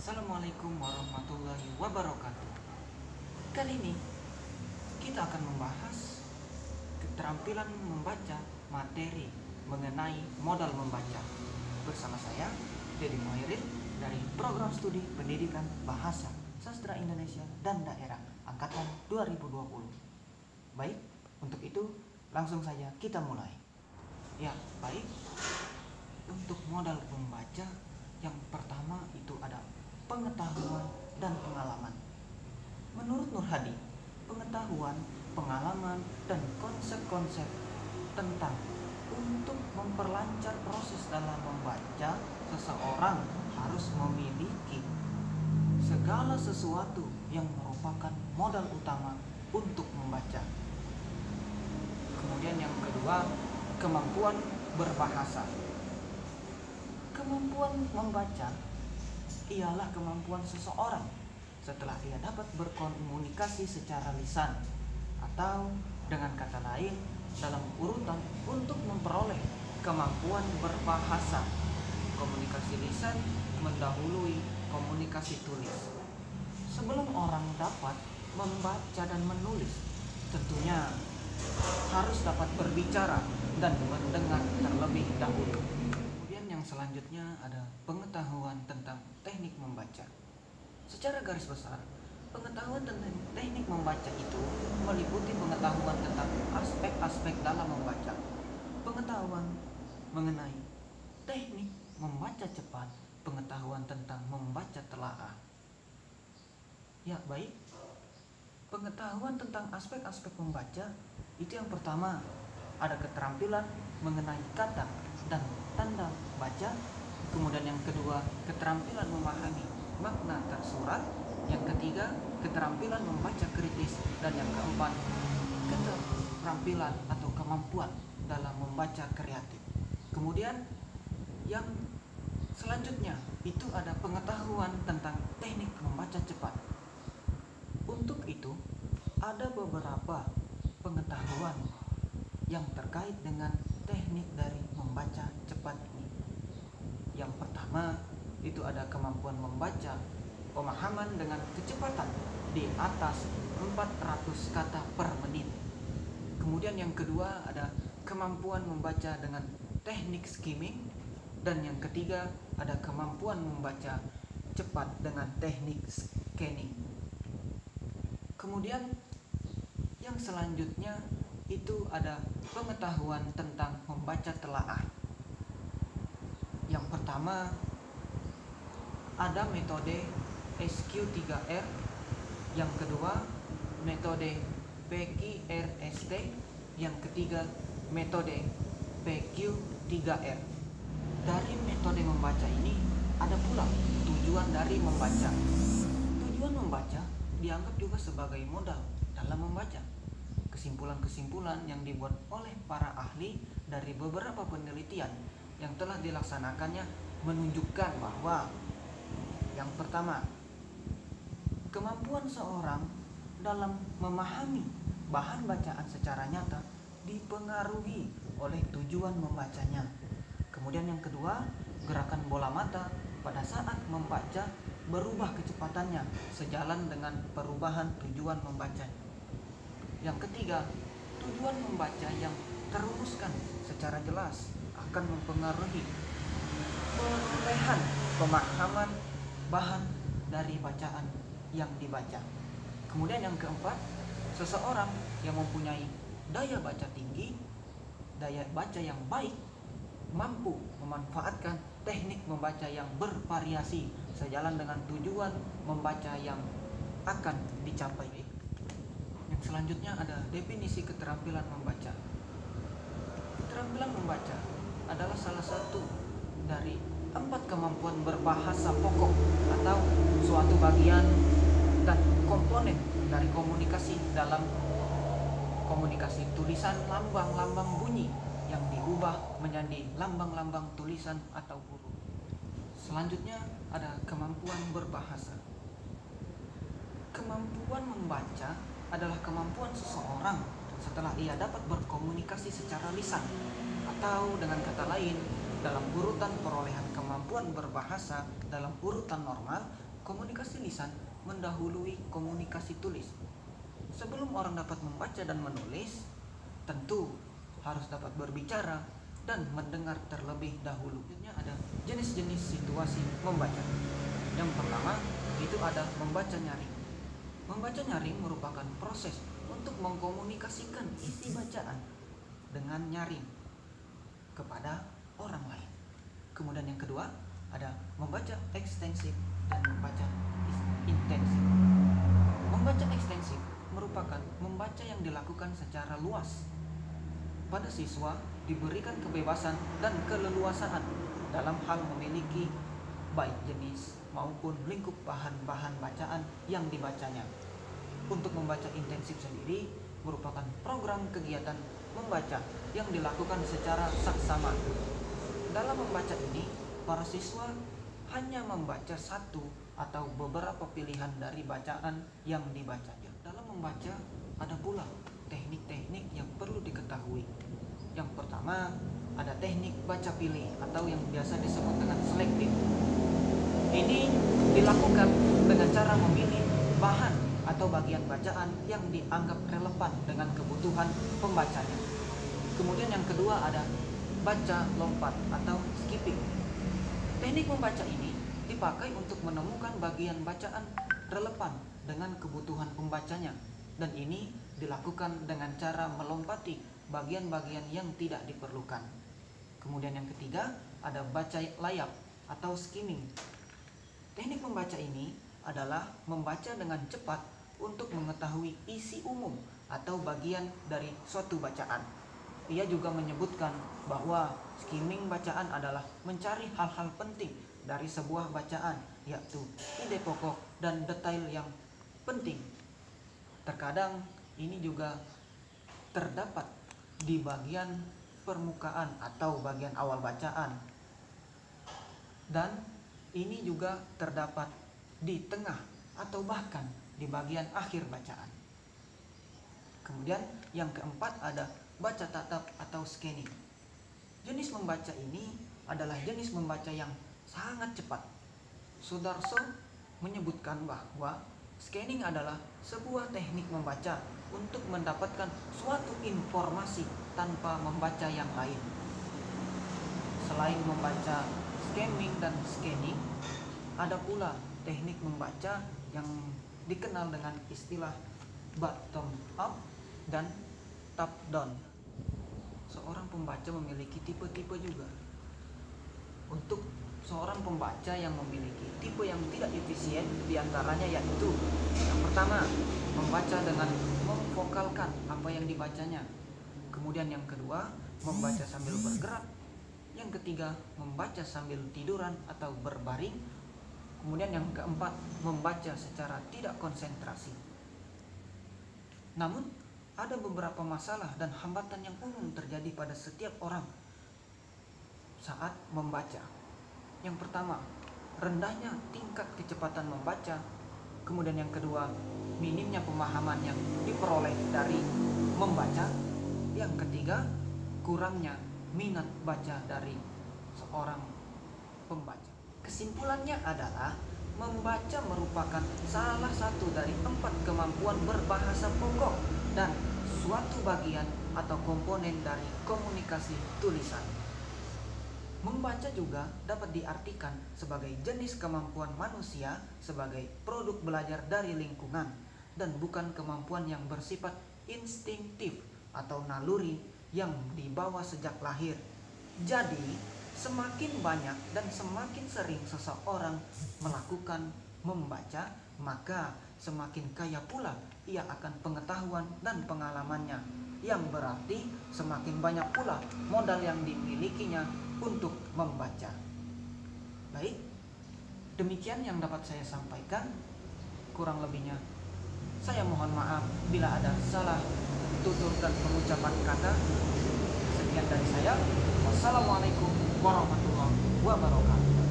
Assalamualaikum warahmatullahi wabarakatuh. Kali ini kita akan membahas keterampilan membaca materi mengenai modal membaca bersama saya, Dedi Muhairid, dari Program Studi Pendidikan Bahasa Sastra Indonesia dan Daerah Angkatan 2020. Baik, untuk itu langsung saja kita mulai. Ya, baik. Untuk modal membaca yang pertama itu ada pengetahuan dan pengalaman. Menurut Nur Hadi, pengetahuan, pengalaman, dan konsep-konsep tentang untuk memperlancar proses dalam membaca, seseorang harus memiliki segala sesuatu yang merupakan modal utama untuk membaca. Kemudian yang kedua, kemampuan berbahasa. Kemampuan membaca ialah kemampuan seseorang setelah ia dapat berkomunikasi secara lisan, atau dengan kata lain dalam urutan untuk memperoleh kemampuan berbahasa. Komunikasi lisan mendahului komunikasi tulis. Sebelum orang dapat membaca dan menulis, tentunya harus dapat berbicara dan mendengar terlebih dahulu. Yang selanjutnya ada pengetahuan tentang teknik membaca. Secara garis besar, pengetahuan tentang teknik membaca itu meliputi pengetahuan tentang aspek-aspek dalam membaca, pengetahuan mengenai teknik membaca cepat, pengetahuan tentang membaca telaah. Ya, baik. Pengetahuan tentang aspek-aspek membaca itu yang pertama ada keterampilan mengenai kata dan tanda baca. Kemudian yang kedua, keterampilan memahami makna tersurat. Yang ketiga, keterampilan membaca kritis. Dan yang keempat, keterampilan atau kemampuan dalam membaca kreatif. Kemudian yang selanjutnya itu ada pengetahuan tentang teknik membaca cepat. Untuk itu ada beberapa pengetahuan yang terkait dengan teknik dari membaca cepat ini. Yang pertama itu ada kemampuan membaca pemahaman dengan kecepatan di atas 400 kata per menit. Kemudian yang kedua ada kemampuan membaca dengan teknik skimming. Dan yang ketiga ada kemampuan membaca cepat dengan teknik scanning. Kemudian yang selanjutnya itu ada pengetahuan tentang membaca telaah. Yang pertama ada metode SQ3R, yang kedua metode PQRST, yang ketiga metode PQ3R. Dari metode membaca ini ada pula tujuan dari membaca. Tujuan membaca dianggap juga sebagai modal dalam membaca. Kesimpulan-kesimpulan yang dibuat oleh para ahli dari beberapa penelitian yang telah dilaksanakannya menunjukkan bahwa yang pertama, kemampuan seorang dalam memahami bahan bacaan secara nyata dipengaruhi oleh tujuan membacanya. Kemudian yang kedua, gerakan bola mata pada saat membaca berubah kecepatannya sejalan dengan perubahan tujuan membacanya. Yang ketiga, tujuan membaca yang terumuskan secara jelas akan mempengaruhi perolehan pemahaman bahan dari bacaan yang dibaca. Kemudian yang keempat, seseorang yang mempunyai daya baca tinggi, daya baca yang baik, mampu memanfaatkan teknik membaca yang bervariasi sejalan dengan tujuan membaca yang akan dicapai. Yang selanjutnya ada definisi keterampilan membaca. Keterampilan membaca adalah salah satu dari 4 kemampuan berbahasa pokok atau suatu bagian dan komponen dari komunikasi dalam komunikasi tulisan lambang-lambang bunyi yang diubah menjadi lambang-lambang tulisan atau huruf. Selanjutnya ada kemampuan berbahasa. Kemampuan membaca adalah kemampuan seseorang setelah ia dapat berkomunikasi secara lisan, atau dengan kata lain dalam urutan perolehan kemampuan berbahasa dalam urutan normal, Komunikasi lisan mendahului komunikasi tulis. Sebelum orang dapat membaca dan menulis, tentu harus dapat berbicara dan mendengar terlebih dahulu. Selanjutnya ada jenis-jenis situasi membaca. Yang pertama itu ada membaca nyaring. Membaca nyaring merupakan proses untuk mengkomunikasikan isi bacaan dengan nyaring kepada orang lain. Kemudian yang kedua ada membaca ekstensif dan membaca intensif. Membaca ekstensif merupakan membaca yang dilakukan secara luas. Pada siswa diberikan kebebasan dan keleluasaan dalam hal memiliki baik jenis maupun lingkup bahan-bahan bacaan yang dibacanya. Untuk membaca intensif sendiri merupakan program kegiatan membaca yang dilakukan secara saksama. Dalam membaca ini, para siswa hanya membaca satu atau beberapa pilihan dari bacaan yang dibacanya. Dalam membaca ada pula teknik-teknik yang perlu diketahui. Yang pertama ada teknik baca pilih atau yang biasa disebut dengan selektif. Ini dilakukan dengan cara memilih bahan atau bagian bacaan yang dianggap relevan dengan kebutuhan pembacanya. Kemudian yang kedua ada baca lompat atau skipping. Teknik membaca ini dipakai untuk menemukan bagian bacaan relevan dengan kebutuhan pembacanya, dan ini dilakukan dengan cara melompati bagian-bagian yang tidak diperlukan. Kemudian yang ketiga ada baca layap atau skimming. Teknik membaca ini adalah membaca dengan cepat untuk mengetahui isi umum atau bagian dari suatu bacaan. Ia juga menyebutkan bahwa skimming bacaan adalah mencari hal-hal penting dari sebuah bacaan, yaitu ide pokok dan detail yang penting. Terkadang ini juga terdapat di bagian permukaan atau bagian awal bacaan, dan ini juga terdapat di tengah atau bahkan di bagian akhir bacaan. Kemudian yang keempat ada baca tatap atau scanning. Jenis membaca ini adalah jenis membaca yang sangat cepat. Sudarso menyebutkan bahwa scanning adalah sebuah teknik membaca untuk mendapatkan suatu informasi tanpa membaca yang lain. Selain membaca skimming dan scanning, ada pula teknik membaca yang dikenal dengan istilah bottom up dan top down. Seorang pembaca memiliki tipe-tipe juga. Untuk seorang pembaca yang memiliki tipe yang tidak efisien, diantaranya yaitu yang pertama, membaca dengan memfokalkan apa yang dibacanya. Kemudian yang kedua, membaca sambil bergerak. Yang ketiga, membaca sambil tiduran atau berbaring. Kemudian yang keempat, membaca secara tidak konsentrasi. Namun, ada beberapa masalah dan hambatan yang umum terjadi pada setiap orang saat membaca. Yang pertama, rendahnya tingkat kecepatan membaca. Kemudian yang kedua, minimnya pemahaman yang diperoleh dari membaca. Yang ketiga, kurangnya minat baca dari seorang pembaca. Kesimpulannya adalah membaca merupakan salah satu dari 4 kemampuan berbahasa pokok dan suatu bagian atau komponen dari komunikasi tulisan. Membaca juga dapat diartikan sebagai jenis kemampuan manusia sebagai produk belajar dari lingkungan dan bukan kemampuan yang bersifat instingtif atau naluri yang dibawa sejak lahir. Jadi, semakin banyak dan semakin sering seseorang melakukan membaca, maka semakin kaya pula ia akan pengetahuan dan pengalamannya, yang berarti semakin banyak pula modal yang dimilikinya untuk membaca. Baik, demikian yang dapat saya sampaikan. Kurang lebihnya saya mohon maaf bila ada salah tutur dan pengucapan kata. Sekian dari saya. Wassalamualaikum warahmatullahi wabarakatuh.